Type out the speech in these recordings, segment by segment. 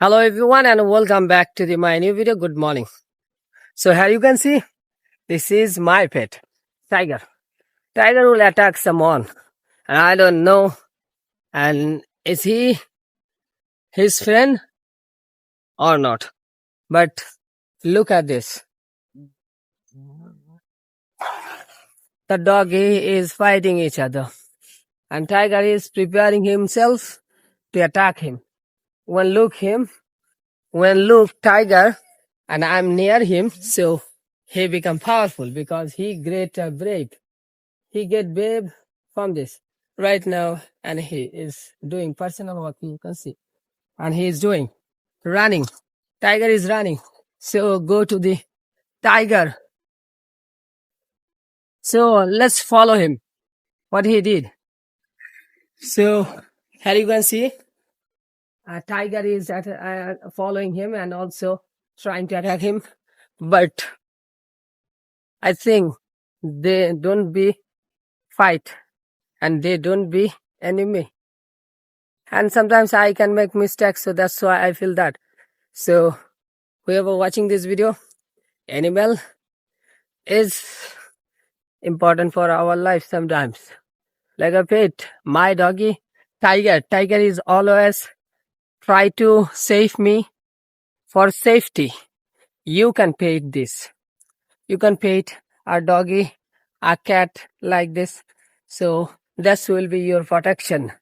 Hello everyone and welcome back to my new video. Good morning. So here you can see this is my pet, tiger. Tiger will attack someone and I don't know, and is he his friend or not? But look at this. The doggy is fighting each other and tiger is preparing himself to attack him. When look tiger and I'm near him, so he become powerful because he great brave. He get brave from this right now, and he is doing personal work. You can see, and he is doing running. Tiger is running. So go to the tiger. So let's follow him. What he did. So here you can see, a tiger is following him and also trying to attack him, but I think they don't be fight and they don't be enemy. And sometimes I can make mistakes, so that's why I feel that. So whoever watching this video, animal is important for our life sometimes. Like a pet, my doggy, tiger. Tiger is always try to save me for safety. You can pet this. You can pet a doggy, a cat like this. So this will be your protection.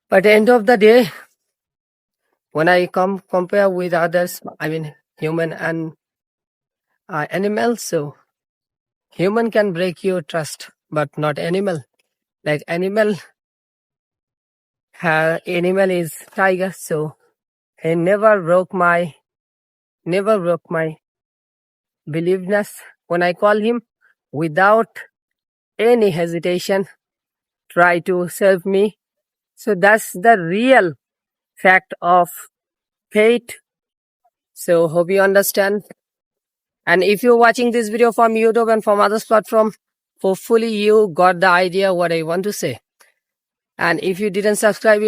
But at the end of the day, when I compare with others, I mean human and animal, so human can break your trust, but not animal. Like animal is tiger, so he never broke my believeness when I call him without any hesitation, try to save me. So that's the real fact of fate. So hope you understand. And if you're watching this video from YouTube and from others platform, hopefully you got the idea what I want to say. And if you didn't subscribe,